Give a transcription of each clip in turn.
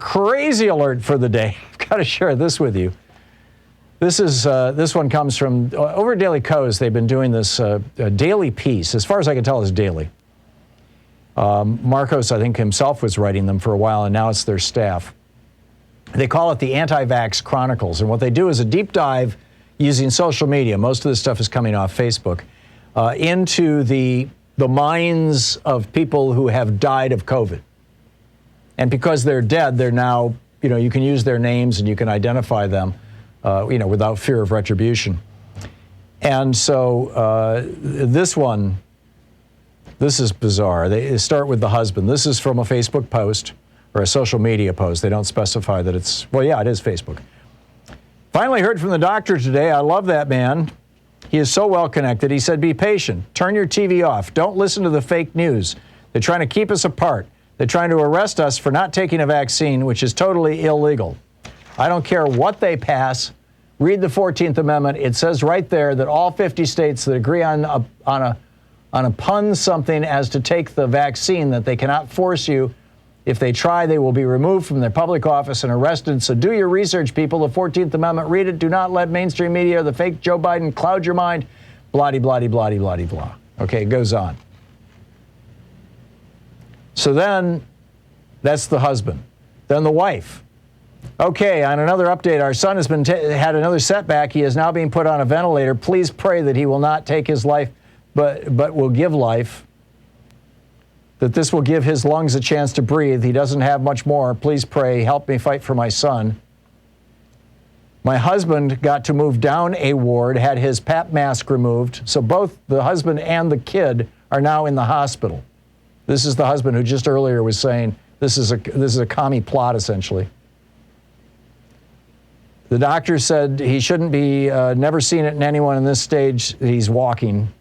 crazy alert for the day. I've got to share this with you. This one comes from over at Daily Kos. They've been doing this daily piece. As far as I can tell, it's daily. Marcos, I think himself was writing them for a while, and now it's their staff. They call it the Anti-Vax Chronicles, and what they do is a deep dive using social media. Most of this stuff is coming off Facebook, into the minds of people who have died of COVID. And because they're dead, they're now, you can use their names and you can identify them, without fear of retribution. And so this is bizarre. They start with the husband. This is from a Facebook post or a social media post. They don't specify that it's, it is Facebook. Finally heard from the doctor today. I love that man. He is so well connected. He said, be patient. Turn your TV off. Don't listen to the fake news. They're trying to keep us apart. They're trying to arrest us for not taking a vaccine, which is totally illegal. I don't care what they pass. Read the 14th Amendment. It says right there that all 50 states that agree on a pun something as to take the vaccine, that they cannot force you. If they try, they will be removed from their public office and arrested. So do your research, people. The 14th Amendment, read it. Do not let mainstream media or the fake Joe Biden cloud your mind. Blah, blah, blah, blah, blah, blah. Okay, it goes on. So then, that's the husband. Then the wife. Okay, on another update, our son has had another setback. He is now being put on a ventilator. Please pray that he will not take his life, but will give life. That this will give his lungs a chance to breathe. He doesn't have much more. Please pray. Help me fight for my son. My husband got to move down a ward, had his PAP mask removed. So both the husband and the kid are now in the hospital. This is the husband who just earlier was saying this is a commie plot, essentially. The doctor said he shouldn't be, never seen it in anyone in this stage. He's walking.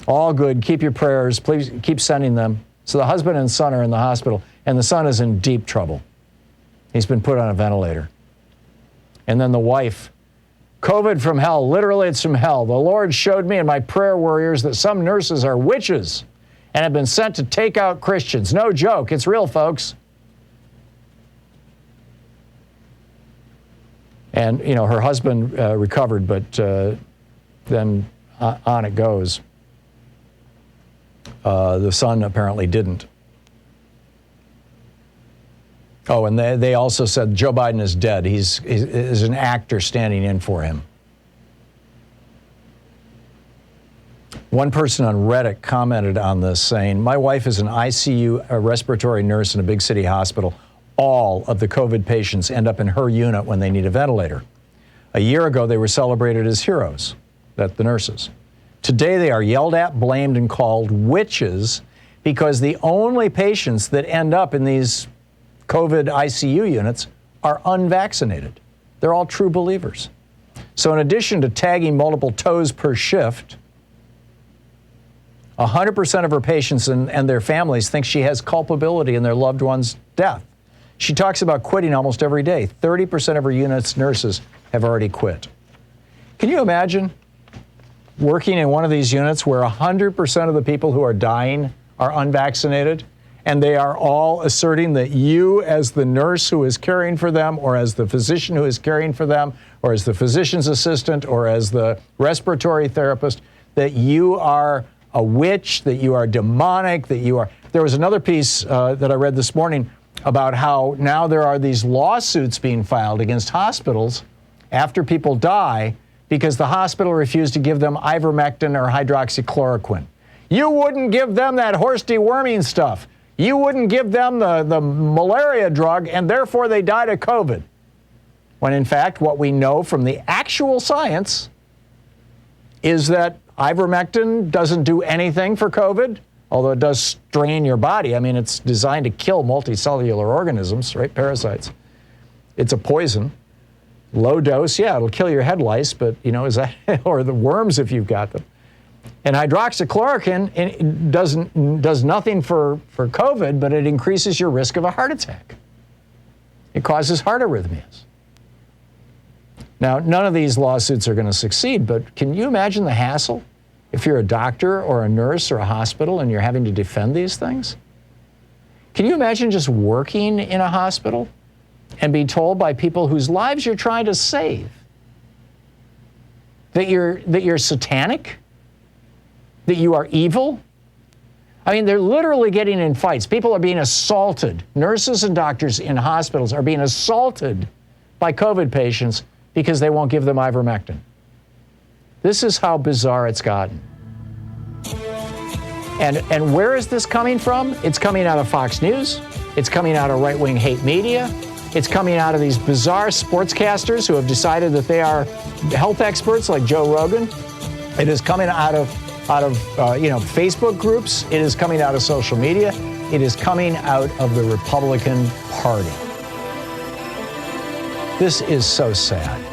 All good. Keep your prayers. Please keep sending them. So the husband and son are in the hospital, and the son is in deep trouble. He's been put on a ventilator. And then the wife, COVID from hell. Literally, it's from hell. The Lord showed me and my prayer warriors that some nurses are witches and have been sent to take out Christians. No joke. It's real, folks. And, her husband recovered, but then on it goes. The son apparently didn't. Oh, and they also said Joe Biden is dead. He's an actor standing in for him. One person on Reddit commented on this saying, my wife is an ICU respiratory nurse in a big city hospital. All of the COVID patients end up in her unit when they need a ventilator. A year ago, they were celebrated as heroes, the nurses. Today, they are yelled at, blamed, and called witches because the only patients that end up in these COVID ICU units are unvaccinated. They're all true believers. So in addition to tagging multiple toes per shift, 100% of her patients and their families think she has culpability in their loved one's death. She talks about quitting almost every day. 30% of her unit's nurses have already quit. Can you imagine working in one of these units where 100% of the people who are dying are unvaccinated, and they are all asserting that you, as the nurse who is caring for them, or as the physician who is caring for them, or as the physician's assistant, or as the respiratory therapist, that you are a witch, that you are demonic, that you are... There was another piece that I read this morning about how now there are these lawsuits being filed against hospitals after people die because the hospital refused to give them ivermectin or hydroxychloroquine. You wouldn't give them that horse deworming stuff. You wouldn't give them the malaria drug, and therefore they died of COVID. When in fact, what we know from the actual science is that ivermectin doesn't do anything for COVID, although it does strain your body. I mean, it's designed to kill multicellular organisms, right? Parasites. It's a poison. Low dose, yeah, it'll kill your head lice, but, is that, or the worms if you've got them. And hydroxychloroquine does nothing for COVID, but it increases your risk of a heart attack. It causes heart arrhythmias. Now, none of these lawsuits are going to succeed, but can you imagine the hassle if you're a doctor or a nurse or a hospital and you're having to defend these things? Can you imagine just working in a hospital and be told by people whose lives you're trying to save that you're satanic, that you are evil? I mean, they're literally getting in fights. People are being assaulted. Nurses and doctors in hospitals are being assaulted by COVID patients because they won't give them ivermectin. This is how bizarre it's gotten. And where is this coming from? It's coming out of Fox News. It's coming out of right-wing hate media. It's coming out of these bizarre sportscasters who have decided that they are health experts like Joe Rogan. It is coming out of Facebook groups. It is coming out of social media. It is coming out of the Republican Party. This is so sad.